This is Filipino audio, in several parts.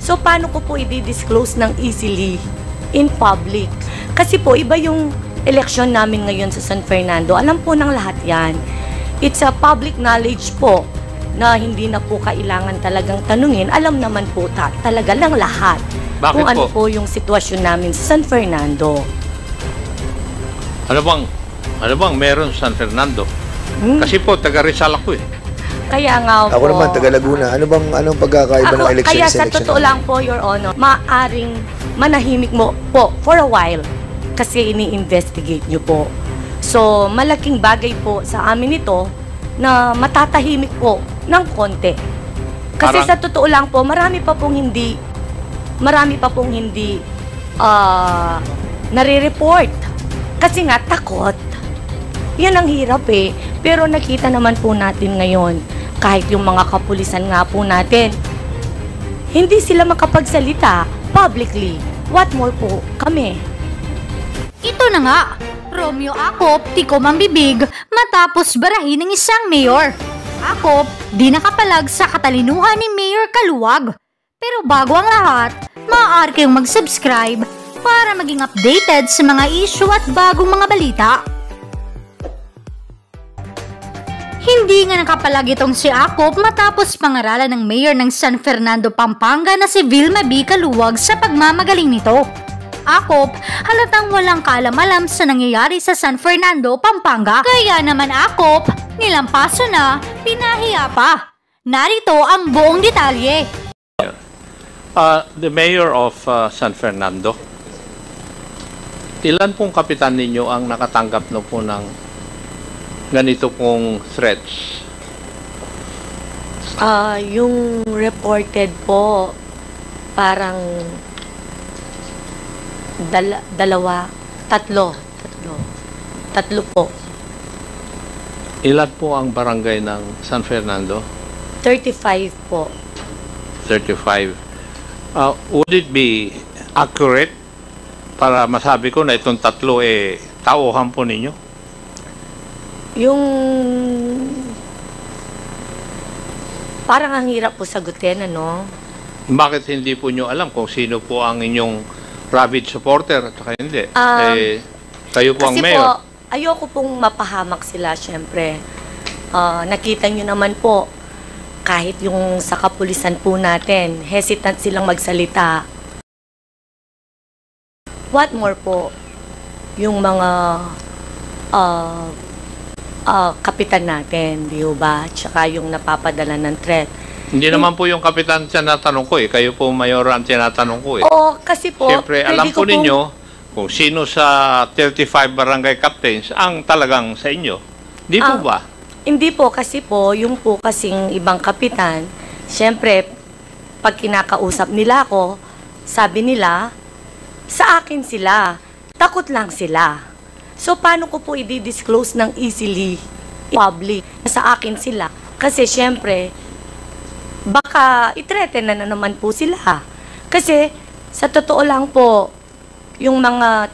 So, paano ko po i-disclose ng easily in public? Kasi po, iba yung eleksyon namin ngayon sa San Fernando. Alam po ng lahat yan. It's a public knowledge po na hindi na po kailangan talagang tanungin. Alam naman po talaga lang lahat. Bakit kung ano po? po yung sitwasyon namin sa San Fernando. Ano bang meron sa San Fernando? Kasi po, taga Rizal ako eh. Kaya nga po. Ako naman, taga Laguna. Anong pagkakaiba ng election Kaya sa sa election? totoo lang po, Your Honor, maaring manahimik mo po for a while kasi ini-investigate nyo po. So, malaking bagay po sa amin ito na matatahimik po ng konti. Kasi sa totoo lang po, marami pa pong hindi nare-report. Kasi nga, takot. Yan ang hirap eh. Pero nakita naman po natin ngayon, kahit yung mga kapulisan nga po natin, hindi sila makapagsalita publicly. What more po kami? Ito na nga, Romeo Acop, tikom ang bibig matapos barahin ng isang mayor. Acop, di nakapalag sa katalinuhan ni Mayor Kaluwag. Pero bago ang lahat, maaari kayong mag-subscribe para maging updated sa mga issue at bagong mga balita. Hindi nga nakapalag itong si Acop matapos pangaralan ng mayor ng San Fernando, Pampanga na si Vilma B. Kaluwag sa pagmamagaling nito. Acop, halatang walang kaalam-alam sa nangyayari sa San Fernando, Pampanga. Kaya naman Acop, nilampaso na, pinahiya pa. Narito ang buong detalye. The mayor of San Fernando, ilan pong kapitan ninyo ang nakatanggap no po ng ganito pong threats? Yung reported po, parang tatlo po. Ilan po ang barangay ng San Fernando? 35 po. 35. Would it be accurate para masabi ko na itong tatlo tauhan po ninyo? Yung parang ang hirap po sagutin, ano? Bakit hindi po nyo alam kung sino po ang inyong rabid supporter at saka hindi? Kayo po ang mayor. Kasi po, ayoko pong mapahamak sila, syempre. Nakita nyo naman po, kahit yung sa kapulisan po natin, hesitant silang magsalita. What more po, yung mga kapitan natin, di ba? Tsaka yung napapadala ng threat. Hindi naman po yung kapitan tinatanong ko eh. Kayo po mayor ang tinatanong ko eh. Oo, kasi po, siyempre, alam po ninyo kung sino sa 35 barangay captains ang talagang sa inyo. Di po ba? Hindi po, kasi po, yung po kasing ibang kapitan, siyempre, pag kinakausap nila ako, sabi nila, sa akin sila, takot lang sila. So, paano ko po i-disclose ng easily public sa akin sila? Kasi, siyempre, baka i-threaten na naman po sila. Kasi, sa totoo lang po, yung mga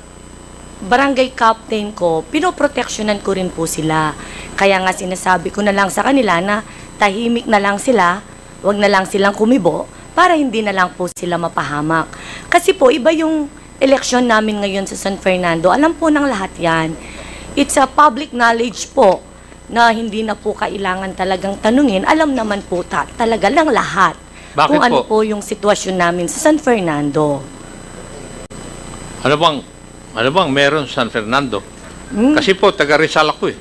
barangay captain ko, pinoproteksyonan ko rin po sila. Kaya nga sinasabi ko na lang sa kanila na tahimik na lang sila, wag na lang silang kumibo, para hindi na lang po sila mapahamak. Kasi po, iba yung eleksyon namin ngayon sa San Fernando. Alam po ng lahat yan. It's a public knowledge po na hindi na po kailangan talagang tanungin. Alam naman po talaga lang lahat. Bakit kung ano po? po yung sitwasyon namin sa San Fernando. Ano bang meron sa San Fernando? Kasi po, taga Rizal ako eh.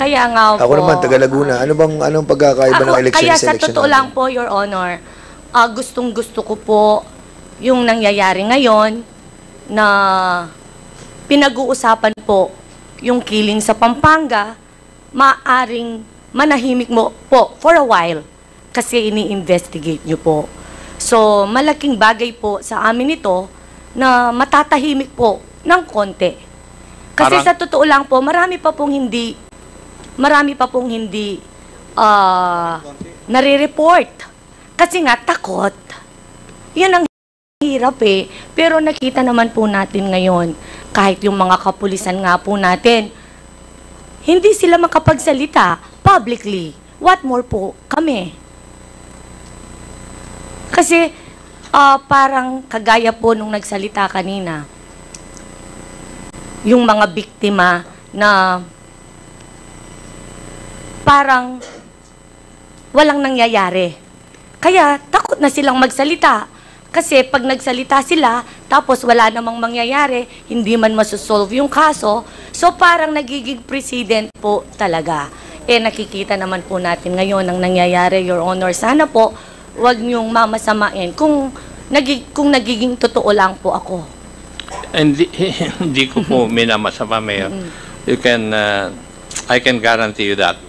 Kaya nga po. Ako naman, taga Laguna. Anong pagkakaiba ng election kaya sa sa election? totoo lang po, Your Honor, gustong-gusto ko po yung nangyayari ngayon na pinag-uusapan po yung killing sa Pampanga, maaring manahimik mo po for a while kasi ini-investigate nyo po. So, malaking bagay po sa amin ito na matatahimik po ng konti. Kasi sa totoo lang po, marami pa pong hindi nare-report. Kasi nga, takot. Yan ang hirap eh. Pero nakita naman po natin ngayon, kahit yung mga kapulisan nga po natin, hindi sila makapagsalita publicly. What more po kami? Kasi Parang kagaya po nung nagsalita kanina, yung mga biktima na parang walang nangyayari. Kaya takot na silang magsalita. Kasi pag nagsalita sila, tapos wala namang mangyayari, hindi man masosolve yung kaso, so parang nagiging precedent po talaga. Nakikita naman po natin ngayon ang nangyayari, Your Honor. Sana po, wag niyong mamasamain kung nagiging totoo lang po ako. Hindi ko po minamasama, Mayor. You can, I can guarantee you that.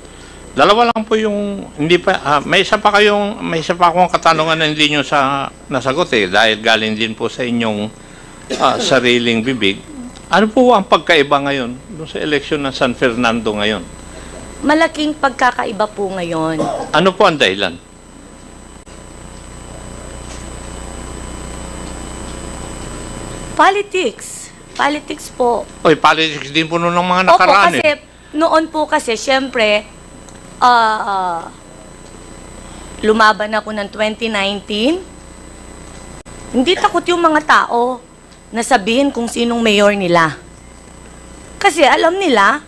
Dalawa lang po yung, hindi pa, may isa pa akong katanungan na hindi nyo nasagot dahil galing din po sa inyong sariling bibig. Ano po ang pagkaiba ngayon doon sa eleksyon ng San Fernando ngayon? Malaking pagkakaiba po ngayon. Ano po ang dahilan? Politics. Politics po. Oy, politics din po noon ng mga nakaraan. Opo, kasi noon po kasi, syempre, lumaban ako ng 2019. Hindi takot yung mga tao na sabihin kung sinong mayor nila. Kasi alam nila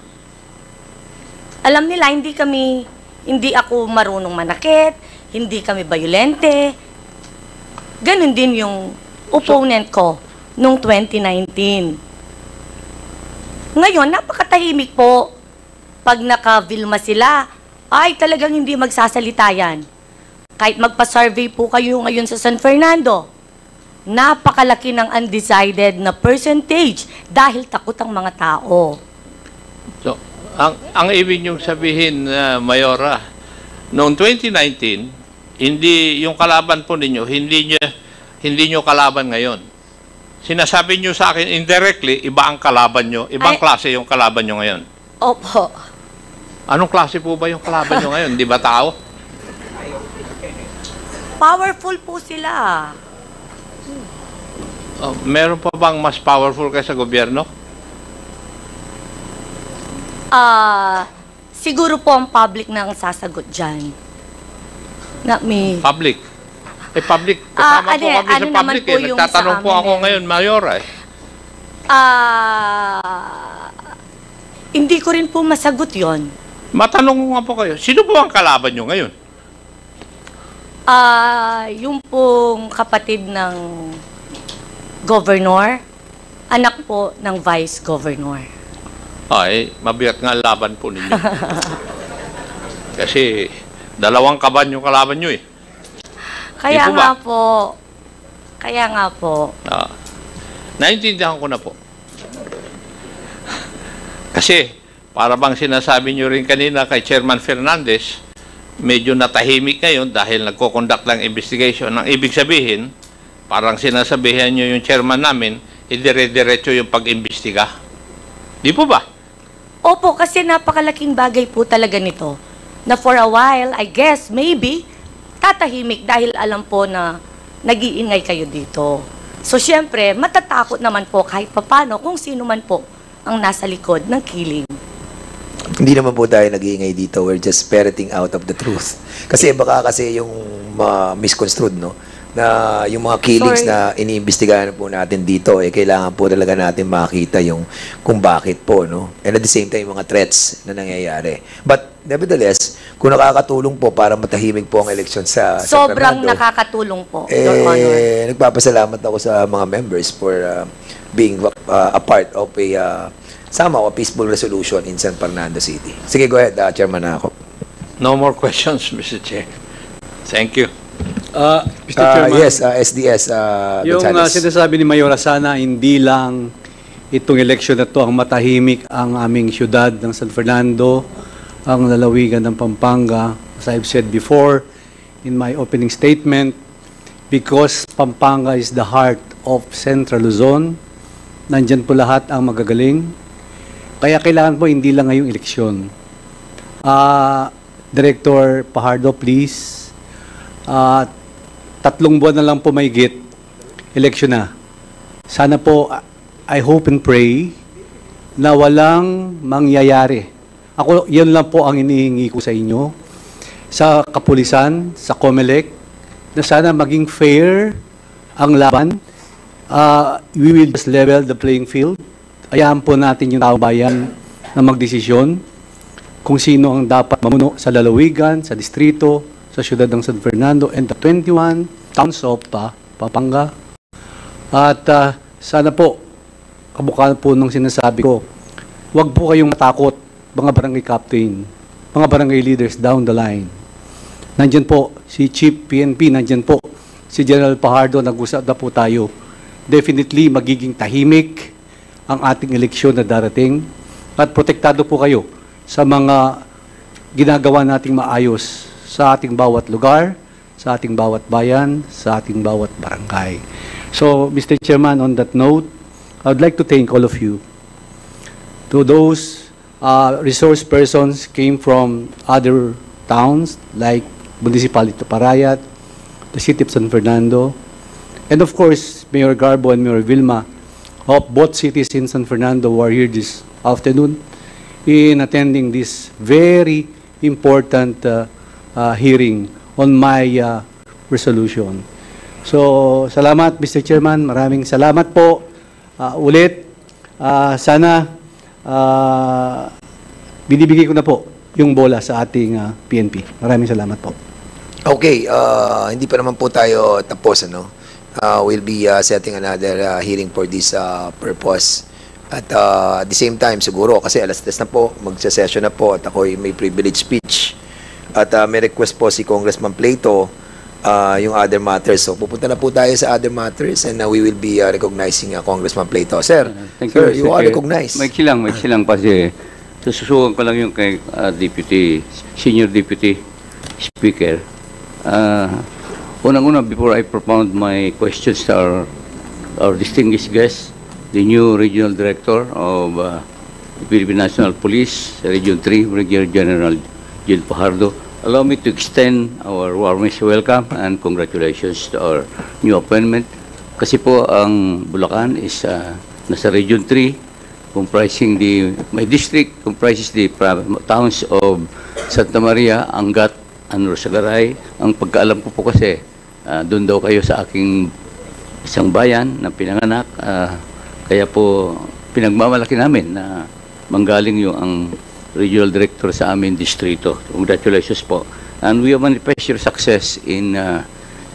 hindi ako marunong manakit, hindi kami bayolente. Ganon din yung opponent ko nung 2019. Ngayon, napakatahimik po. Pag naka-Vilma sila, ay talagang hindi magsasalita yan. Kahit magpa-survey po kayo ngayon sa San Fernando, napakalaki ng undecided na percentage dahil takot ang mga tao. So, ang ibig niyong sabihin, Mayora, noong 2019, hindi yung kalaban po ninyo, hindi nyo kalaban ngayon. Sinasabi niyo sa akin indirectly, iba ang kalaban nyo, ibang klase yung kalaban nyo ngayon. Opo. Anong klase po ba yung kalaban nyo ngayon? Di ba tao? Powerful po sila. Meron pa bang mas powerful kaysa gobyerno? Siguro po ang public na ang sasagot dyan. Not me. Public. Public. Kasama po kami sa public. Nagtatanong po ako ngayon, Mayora. Hindi ko rin po masagot yon. Matanong ko nga po kayo, sino po ang kalaban nyo ngayon? Yung pong kapatid ng governor, anak po ng vice governor. Mabigat nga laban po ninyo. Kasi dalawang kaban yung kalaban nyo Kaya nga po. Naintindihan ko na po. Kasi, para bang sinasabi nyo rin kanina kay Chairman Fernandez, medyo natahimik ngayon dahil nagko-conduct ng investigation. Ang ibig sabihin, parang sinasabihan nyo yung chairman namin, idire-diretso yung pag-imbestiga. Di po ba? Opo, kasi napakalaking bagay po talaga nito. Na for a while, I guess, maybe, tatahimik dahil alam po na nag-iingay kayo dito. So, syempre, matatakot naman po kahit papano kung sino man po ang nasa likod ng killing. Hindi naman po tayo nag-iingay dito. We're just ferreting out of the truth. Kasi baka kasi yung misconstrued, no? Na yung mga killings na iniimbestigahan po natin dito, kailangan po talaga natin makita yung kung bakit po, no? And at the same time, yung mga threats na nangyayari. But, nevertheless, kung nakakatulong po para matahimik po ang eleksyon sa Sobrang Fernando, nakakatulong po, Your Honor. Nagpapasalamat ako sa mga members for being a part of a somehow a peaceful resolution in San Fernando City. Sige, go ahead, Chairman ako. No more questions, Mr. Chair. Thank you. Mr. Chairman, yes, SDS yung Gonzales. sinasabi ni Mayora, sana hindi lang itong eleksyon na to ang matahimik ang aming syudad ng San Fernando, ang lalawigan ng Pampanga, as I've said before in my opening statement, because Pampanga is the heart of Central Luzon. Nandyan po lahat ang magagaling. Kaya kailangan po hindi lang ngayong eleksyon. Director Pajardo, please. 3 buwan na lang po mahigit, eleksyon na. Sana po, I hope and pray na walang mangyayari. Ako, yan lang po ang inihingi ko sa inyo, sa kapulisan, sa COMELEC, na sana maging fair ang laban. We will just level the playing field. Hayaan po natin yung taong bayan na magdesisyon kung sino ang dapat mamuno sa lalawigan, sa distrito, sa siyudad ng San Fernando, and the 21 towns of Pampanga. At sana po, kabukal po nung sinasabi ko, huwag po kayong matakot, mga barangay captain, mga barangay leaders down the line. Nandyan po si Chief PNP, nandyan po si General Pajardo, nag-usap na po tayo. Definitely magiging tahimik ang ating eleksyon na darating at protektado po kayo sa mga ginagawa nating maayos sa ating bawat lugar, sa ating bawat bayan, sa ating bawat barangay. So, Mr. Chairman, on that note, I would like to thank all of you. To those resource persons came from other towns like Municipality of Parayat, the City of San Fernando, and of course, Mayor Garbo and Mayor Vilma of both cities in San Fernando who are here this afternoon in attending this very important hearing on my resolution. So, salamat Mr. Chairman, maraming salamat po. Ulit, sana binibigay ko na po yung bola sa ating PNP. Maraming salamat po. Okay, hindi pa naman po tayo tapos, ano? We'll be setting another hearing for this purpose. At at the same time, siguro, kasi alas 10 na po, magsa-session na po, at ako'y may privilege speech. At may request po si Congressman Plato, yung other matters. So, pupunta na po tayo sa other matters and we will be recognizing Congressman Plato. Sir, Thank you, sir, you are recognized. May lang kasi sususukan ko lang yung kay Senior Deputy Speaker. Unang-una, before I propound my questions to our distinguished guest, the new Regional Director of the Philippine National Police, Region 3, Brigadier General Gil Pajardo. Allow me to extend our warmest welcome and congratulations to our new appointment. Kasi po ang Bulacan is nasa Region 3, comprising my district comprises the towns of Santa Maria, Angat, and Rosagaray. Ang pagkaalam ko po kasi, doon daw kayo sa aking isang bayan na pinanganak. Kaya po, pinagmamalaki namin na manggaling yung ang Regional Director sa aming distrito. Congratulations po. And we manifest your success in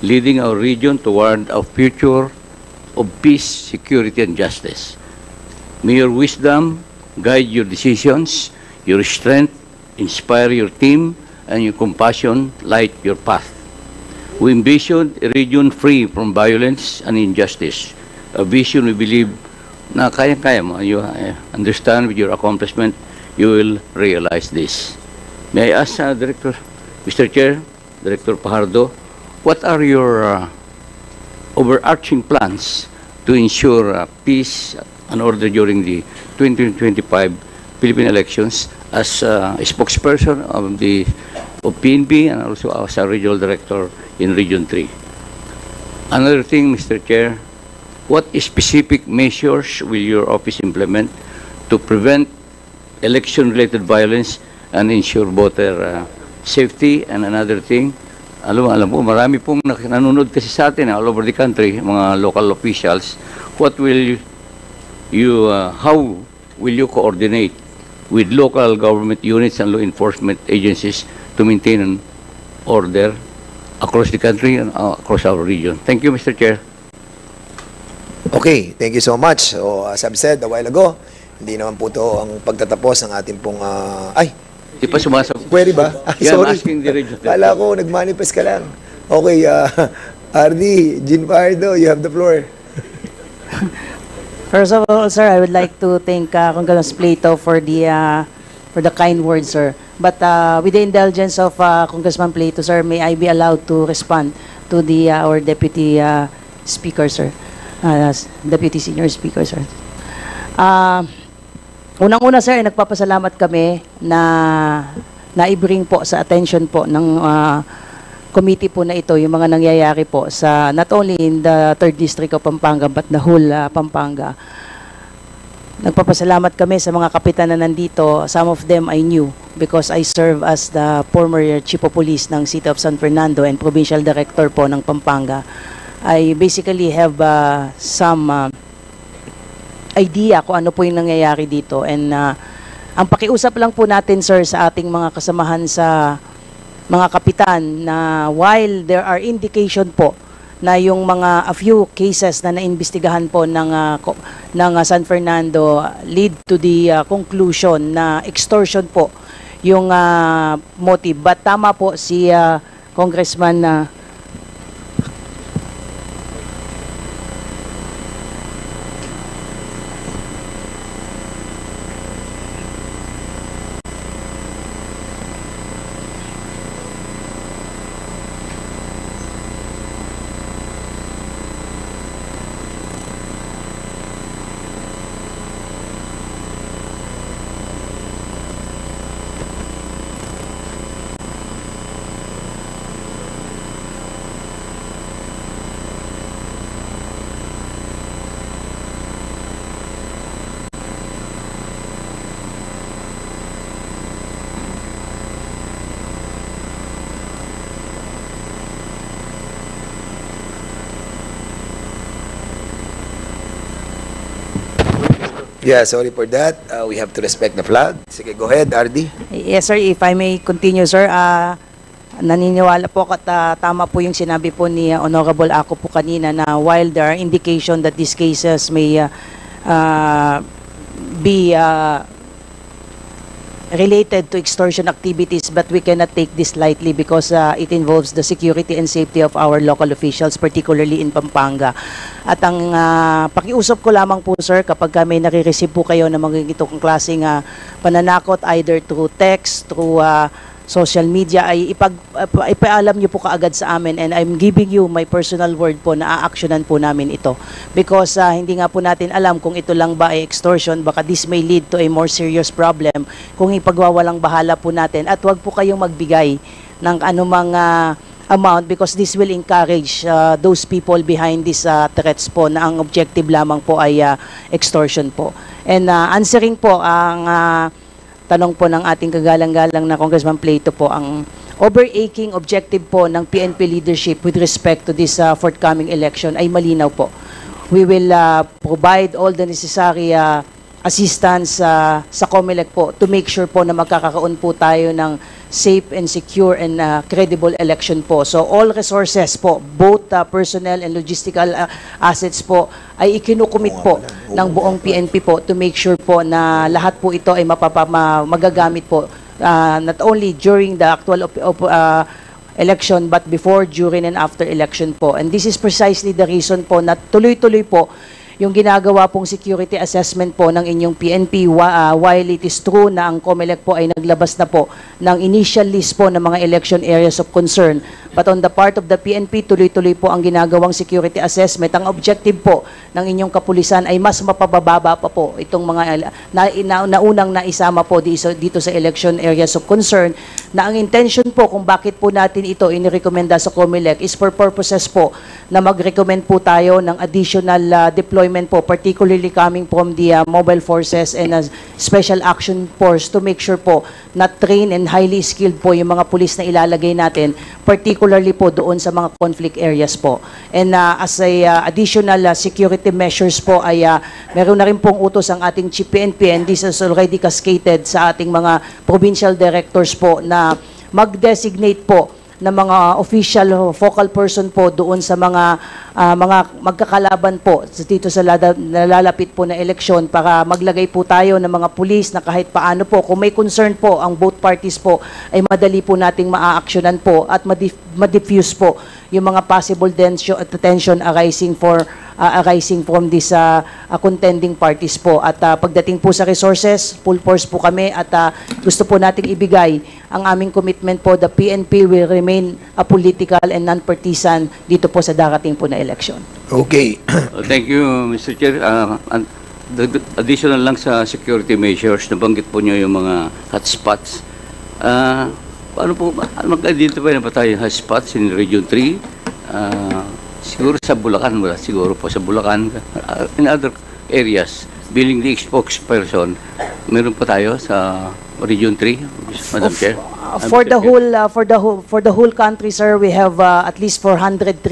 leading our region toward a future of peace, security, and justice. May your wisdom guide your decisions, your strength inspire your team, and your compassion light your path. We envision a region free from violence and injustice, a vision we believe na kaya-kaya mo. You understand with your accomplishment, you will realize this. May I ask, Director, Mr. Chair, Director Pajardo, what are your overarching plans to ensure peace and order during the 2025 Philippine elections as a spokesperson of PNP and also as a regional director in Region 3? Another thing, Mr. Chair, what specific measures will your office implement to prevent election-related violence and ensure voter safety? And another thing, alam po, marami pong nanonood kasi sa atin all over the country, mga local officials. What will how will you coordinate with local government units and law enforcement agencies to maintain an order across the country and across our region? Thank you, Mr. Chair. Okay, thank you so much. So, as I've said a while ago, hindi naman po ito ang pagtatapos ng ating pong... Di pa sumasagot. Query ba? Yeah, Sorry. I'm asking the region. Kala ko, nag-manifest ka lang. Okay, RD, Jean Pardo, you have the floor. First of all, sir, I would like to thank Congressman Plato for the kind words, sir. But with the indulgence of Congressman Plato, sir, may I be allowed to respond to our Deputy Speaker, sir. Deputy Senior Speaker, sir. Unang-una, sir, nagpapasalamat kami na na-bring po sa attention po ng committee po na ito yung mga nangyayari po sa not only in the 3rd District of Pampanga but the whole Pampanga. Nagpapasalamat kami sa mga kapitan na nandito. Some of them I knew because I serve as the former Chief of Police ng City of San Fernando and Provincial Director po ng Pampanga. I basically have some idea kung ano po yung nangyayari dito. And ang pakiusap lang po natin, sir, sa ating mga kasamahan sa mga kapitan na while there are indication po na yung a few cases na naimbestigahan po ng San Fernando lead to the conclusion na extortion po yung motive. But tama po si Congressman Yeah, sorry for that. We have to respect the flag. Sige, go ahead, RD. Yes, sir. If I may continue, sir. Naniniwala po at tama po yung sinabi po ni Honorable Ako po kanina na while there are indication that these cases may be related to extortion activities, but we cannot take this lightly because it involves the security and safety of our local officials, particularly in Pampanga. At ang pakiusap ko lamang po, sir, kapag may nare-receive po kayo ng mga itong klaseng pananakot, either through text, through social media, ay ipaalam niyo po kaagad sa amin, and I'm giving you my personal word po na aaksyonan po namin ito. Because hindi nga po natin alam kung ito lang ba ay extortion, baka this may lead to a more serious problem kung ipagwawalang bahala po natin. At wag po kayong magbigay ng anumang amount because this will encourage those people behind these threats po na ang objective lamang po ay extortion po. And answering po ang tanong po ng ating kagalang-galang na Congressman Plato po, ang overarching objective po ng PNP leadership with respect to this forthcoming election ay malinaw po. We will provide all the necessary assistance sa COMELEC po to make sure po na magkakaroon po tayo ng safe and secure and credible election po. So all resources po, both personnel and logistical assets po, ay ikinukumit po ng buong PNP po to make sure po na lahat po ito ay magagamit po not only during the actual election but before, during, and after election po. And this is precisely the reason po na tuloy-tuloy po yung ginagawa pong security assessment po ng inyong PNP while it is true na ang COMELEC po ay naglabas na po ng initial list po ng mga election areas of concern. But on the part of the PNP, tuloy-tuloy po ang ginagawang security assessment. Ang objective po ng inyong kapulisan ay mas mapababa pa po itong mga naunang naisama po dito sa election areas of concern, na ang intention po kung bakit po natin ito inirekomenda sa COMELEC is for purposes po na mag-recommend po tayo ng additional deployment po, particularly coming from the mobile forces and special action force to make sure po na trained and highly skilled po yung mga pulis na ilalagay natin, particularly po doon sa mga conflict areas po. And as a additional security measures po ay meron na rin pong utos ang ating Chief PNP, and this is already cascaded sa ating mga provincial directors po na mag-designate po ng mga official focal person po doon sa mga magkakalaban po dito sa nalalapit po na eleksyon, para maglagay po tayo ng mga pulis na kahit paano po, kung may concern po ang both parties po, ay madali po nating maaaksyonan po at ma-diffuse po yung mga possible tension arising from this contending parties po. At pagdating po sa resources, full force po kami, at gusto po nating ibigay ang aming commitment po. The PNP will remain political and non-partisan dito po sa darating po na election. Okay. Thank you, Mr. Chair. Additional lang sa security measures, nabanggit po niyo yung mga hotspots. Paano po, mag-identify na ba tayo hotspots in Region 3? Siguro sa Bulacan, siguro po sa Bulacan. In other areas, bilang the spokesperson, meron pa tayo sa Region 3, Madam Chair? For the whole country, sir, we have at least 403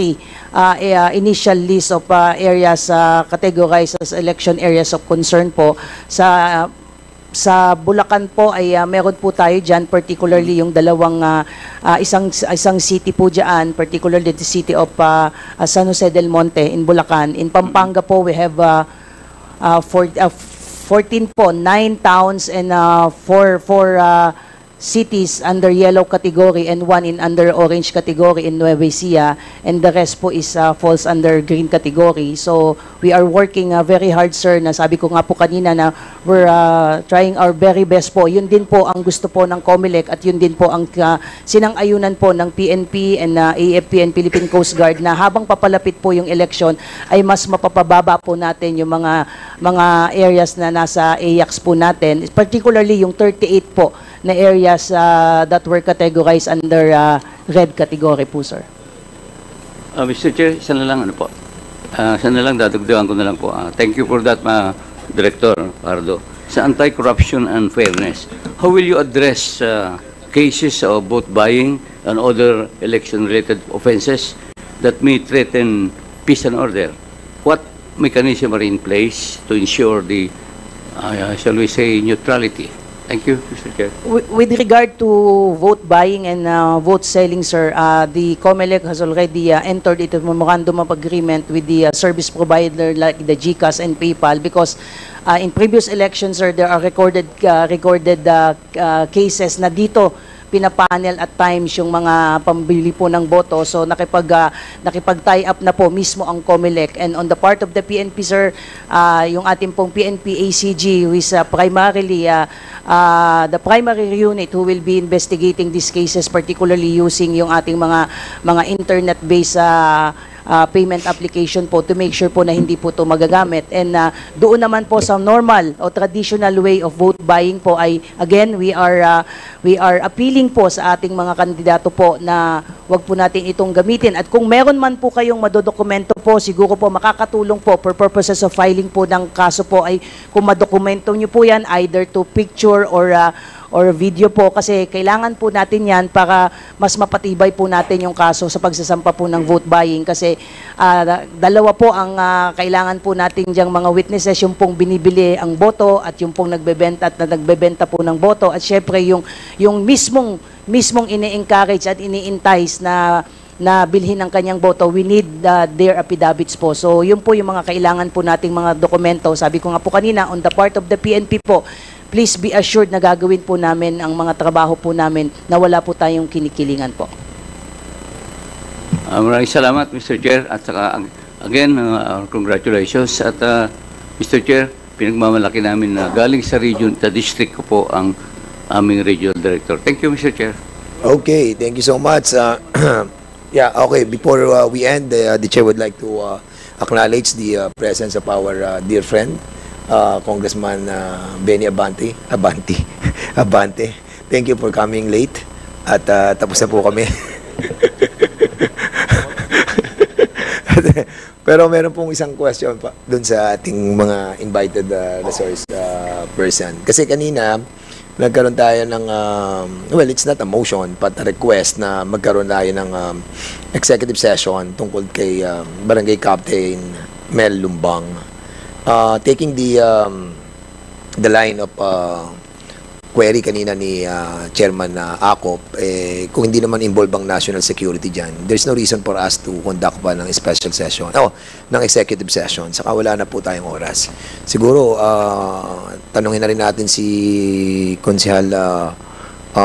initial list of areas categorized as election areas of concern po. Sa Bulacan po ay meron po tayo diyan, particularly yung dalawang isang city po diyan, particularly the city of San Jose del Monte in Bulacan. In Pampanga po we have 14 po, 9 towns and 4 cities under yellow category and 1 in under orange category in Nueva Ecija, and the rest po is falls under green category. So we are working very hard, sir, na sabi ko nga po kanina na we're trying our very best po. Yun din po ang gusto po ng COMELEC at yun din po ang sinang-ayunan po ng PNP and AFP and Philippine Coast Guard na habang papalapit po yung election ay mas mapapababa po natin yung mga areas na nasa AYAX po natin, particularly yung 38 po na areas that were categorized under red category po, sir. Mr. Chair, isa na lang dadagdagan ko na lang po. Thank you for that, Director Pardo. Sa anti-corruption and fairness, how will you address cases of vote buying and other election-related offenses that may threaten peace and order? What mechanism are in place to ensure the, shall we say, neutrality? Thank you, Mr. Chair. With regard to vote buying and vote selling, sir, the COMELEC has already entered into a memorandum of agreement with the service provider like the GCash and PayPal, because in previous elections, sir, there are recorded cases na dito pinapanel at times yung mga pambili po ng boto. So nakipag-tie up na po mismo ang COMELEC. And on the part of the PNP, sir, yung ating pong PNP ACG, who is primarily the primary unit who will be investigating these cases, particularly using yung ating mga internet-based payment application po to make sure po na hindi po ito magagamit. And doon naman po sa normal o traditional way of vote buying po ay, again, we are appealing po sa ating mga kandidato po na wag po natin itong gamitin. At kung meron man po kayong madodokumento po, siguro po makakatulong po for purposes of filing po ng kaso po ay kung madokumento nyo po yan either to picture or video po, kasi kailangan po natin yan para mas mapatibay po natin yung kaso sa pagsasampa po ng vote buying, kasi dalawa po ang kailangan po natin diyang mga witnesses, yung pong binibili ang boto at yung pong nagbebenta at nagbebenta po ng boto, at syempre yung mismong ini-encourage at ini-entice na bilhin ng kanyang boto. We need their affidavits po. So yun po yung mga kailangan po nating mga dokumento. Sabi ko nga po kanina, on the part of the PNP po, please be assured na gagawin po namin ang mga trabaho po namin na wala po tayong kinikilingan po. Maraming salamat, Mr. Chair. At saka, again, congratulations. At Mr. Chair, pinagmamalaki namin na galing sa region, sa district ko po ang aming regional director. Thank you, Mr. Chair. Okay, thank you so much. Yeah, okay, before we end, the Chair would like to acknowledge the presence of our dear friend, Congressman Benny Abante. Thank you for coming late. At tapos na po kami. Pero meron pong isang question pa dun sa ating mga invited resource person. Kasi kanina, nagkaroon tayo ng, well, it's not a motion, but a request na magkaroon tayo ng executive session tungkol kay Barangay Captain Mel Lumbang. Taking the line of query kanina ni Chairman Acop, kung hindi naman involved ang national security dyan, there's no reason for us to conduct pa ng special session, ng executive session. Saka wala na po tayong oras. Siguro, tanungin na rin natin si Konsehal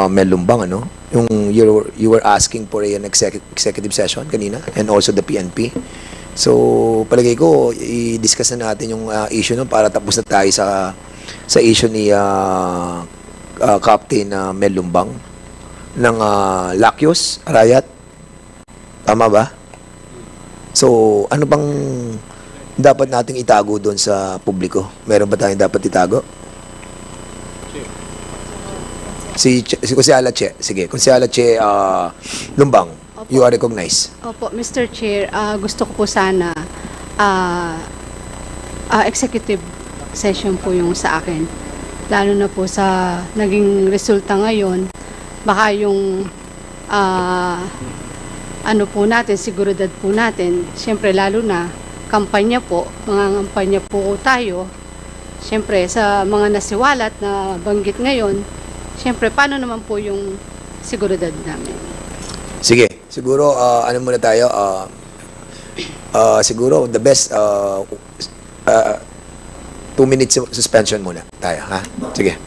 Mel Lumbang, ano? Yung you were asking for an executive session kanina, and also the PNP. So, palagay ko, i-discuss na natin yung issue nun para tapos na tayo sa issue ni Captain Mel Lumbang ng Lakyos, Arayat. Tama ba? So, ano bang dapat nating itago doon sa publiko? Meron ba tayong dapat itago? Si Konsehal Che. Sige, Konsehal Che Lumbang. You are recognized. Opo, Mr. Chair, gusto ko po sana executive session po yung sa akin. Lalo na po sa naging resulta ngayon baka yung ano po natin, seguridad po natin, siyempre lalo na kampanya po, mga kampanya po tayo, siyempre sa mga nasiwalat na banggit ngayon, siyempre paano naman po yung seguridad namin? Sige, siguro ano muna tayo, siguro the best 2 minutes suspension muna tayo, ha? Sige.